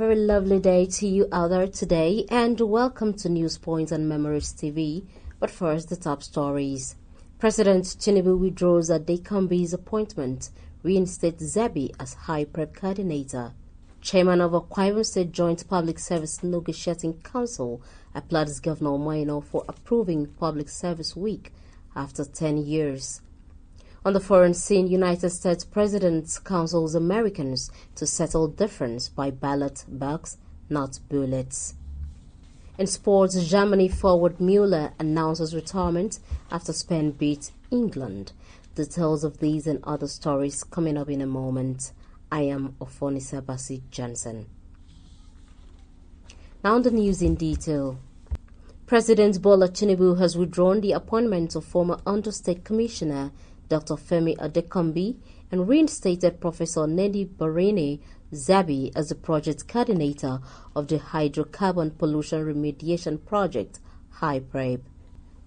very lovely day to you out there today, and welcome to News Points and Memories TV. But first, the top stories. President Tinubu withdraws Adekambi's appointment, reinstates Zebi as High Prep Coordinator. Chairman of Akwa Ibom State Joint Public Service Negotiating Council applauds Governor Umaino for approving Public Service Week after 10 years. On the foreign scene, United States President counsels Americans to settle difference by ballot box, not bullets. In sports, Germany forward Müller announces retirement after Spain beat England. Details of these and other stories coming up in a moment. I am Ofonisa Basi Johnson. Now the news in detail. President Bola Tinubu has withdrawn the appointment of former Ondo State Commissioner Dr. Femi Adekambi and reinstated Professor Nedi Barini Zabi as the project coordinator of the Hydrocarbon Pollution Remediation Project, HYPREP.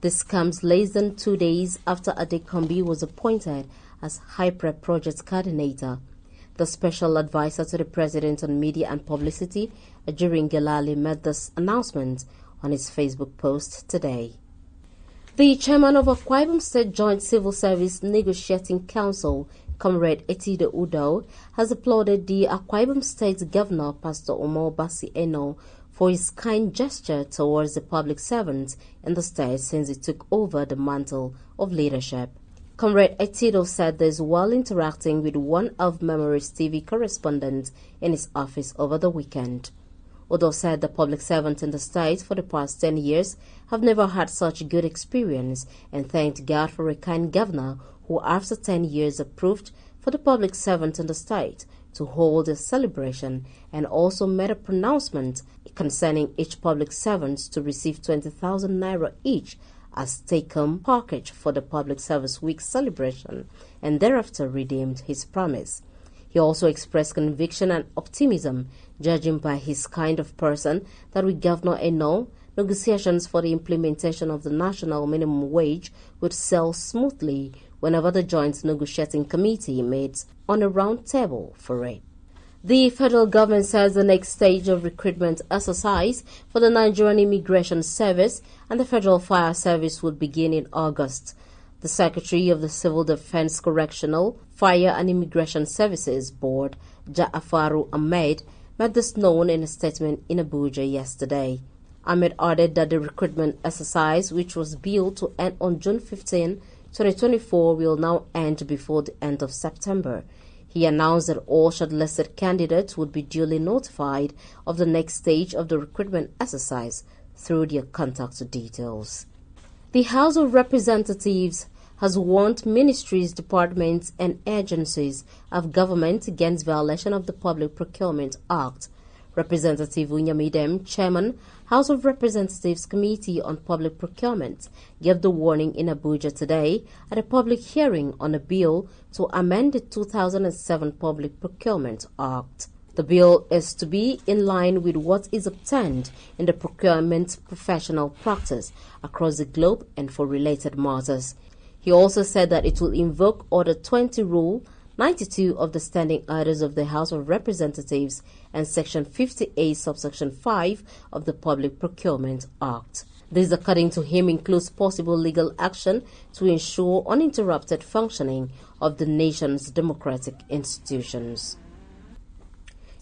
This comes less than 2 days after Adekambi was appointed as HYPREP project coordinator. The special advisor to the president on media and publicity, Ajirin Gelali, made this announcement on his Facebook post today. The chairman of Akwa Ibom State Joint Civil Service Negotiating Council, Comrade Etido Udo, has applauded the Akwa Ibom State Governor, Pastor Omar Basi Eno, for his kind gesture towards the public servants in the state since he took over the mantle of leadership. Comrade Etido said this while interacting with one of Memories TV correspondents in his office over the weekend. Udo said the public servants in the state for the past 10 years have never had such good experience and thanked God for a kind governor who after 10 years approved for the public servants in the state to hold a celebration and also made a pronouncement concerning each public servant to receive 20,000 naira each as take-home package for the Public Service Week celebration and thereafter redeemed his promise. He also expressed conviction and optimism, judging by his kind of person, that with Governor Eno, negotiations for the implementation of the national minimum wage would sail smoothly whenever the Joint Negotiating Committee meets on a round table for it. The federal government says the next stage of recruitment exercise for the Nigerian Immigration Service and the Federal Fire Service would begin in August. The Secretary of the Civil Defense Correctional, Fire and Immigration Services Board, Ja'afaru Ahmed, made this known in a statement in Abuja yesterday. Ahmed added that the recruitment exercise, which was billed to end on June 15, 2024, will now end before the end of September. He announced that all shortlisted candidates would be duly notified of the next stage of the recruitment exercise through their contact details. The House of Representatives has warned ministries, departments, and agencies of government against violation of the Public Procurement Act. Representative Unyamidem, Chairman, House of Representatives Committee on Public Procurement, gave the warning in Abuja today at a public hearing on a bill to amend the 2007 Public Procurement Act. The bill is to be in line with what is obtained in the procurement professional practice across the globe and for related matters. He also said that it will invoke Order 20 Rule 92 of the Standing Orders of the House of Representatives and Section 58, Subsection 5 of the Public Procurement Act. This, according to him, includes possible legal action to ensure uninterrupted functioning of the nation's democratic institutions.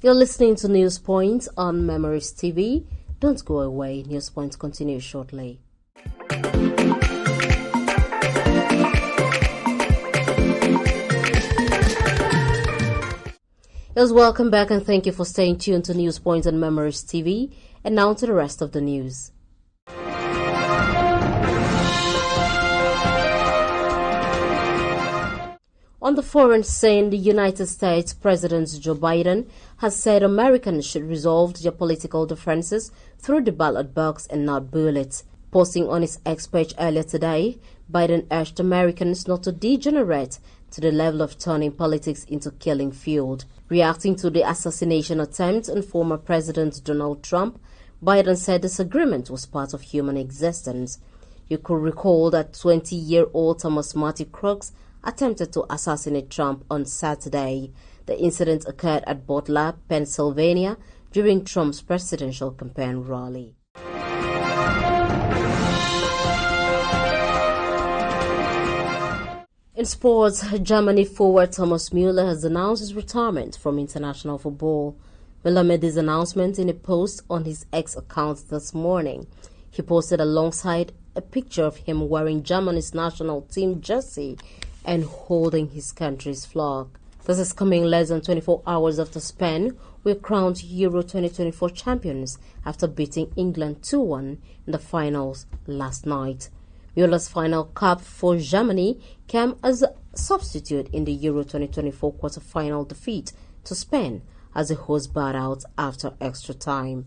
You're listening to News Points on Memories TV. Don't go away. News Points continues shortly. Yes, welcome back and thank you for staying tuned to News Points on Memories TV. And now to the rest of the news. On the foreign scene, the United States President Joe Biden has said Americans should resolve their political differences through the ballot box and not bullets. Posting on his X page earlier today, Biden urged Americans not to degenerate to the level of turning politics into killing field. Reacting to the assassination attempt on former President Donald Trump, Biden said this agreement was part of human existence. You could recall that 20-year-old Thomas Matthew Crooks attempted to assassinate Trump on Saturday. The incident occurred at Butler, Pennsylvania, during Trump's presidential campaign rally. In sports, Germany forward Thomas Müller has announced his retirement from international football. Müller made this announcement in a post on his X account this morning. He posted alongside a picture of him wearing Germany's national team jersey and holding his country's flag. This is coming less than 24 hours after Spain were crowned Euro 2024 champions after beating England 2-1 in the finals last night. Müller's final cap for Germany came as a substitute in the Euro 2024 quarter-final defeat to Spain as the host bowed out after extra time.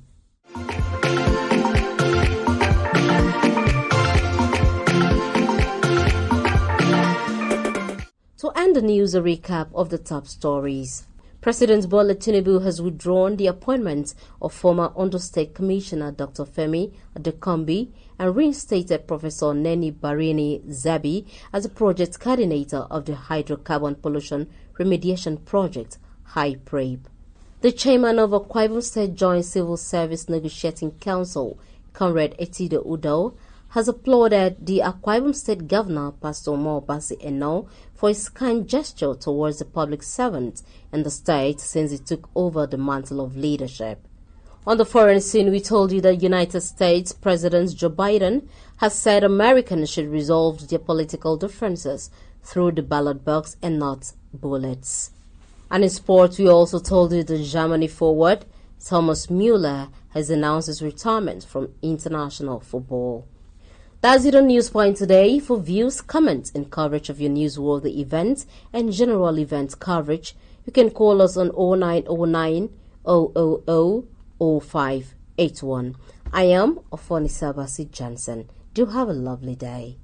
To end the news, a recap of the top stories. President Bola Tinubu has withdrawn the appointment of former Ondo State Commissioner Dr. Femi Adekombi and reinstated Professor Neni Barini Zabi as the project coordinator of the Hydrocarbon Pollution Remediation Project, HYPREP. The chairman of Akwa Ibom State Joint Civil Service Negotiating Council, Comrade Etido Udo, has applauded the Akwa Ibom State Governor, Pastor Mo Basi Eno, for his kind gesture towards the public servant in the state since he took over the mantle of leadership. On the foreign scene, we told you that United States President Joe Biden has said Americans should resolve their political differences through the ballot box and not bullets. And in sports, we also told you that Germany forward Thomas Müller has announced his retirement from international football. That's it on News Point today. For views, comments, and coverage of your newsworthy events and general event coverage, you can call us on 0909 000 0581. I am Ofonisa Basi Johnson. Do have a lovely day.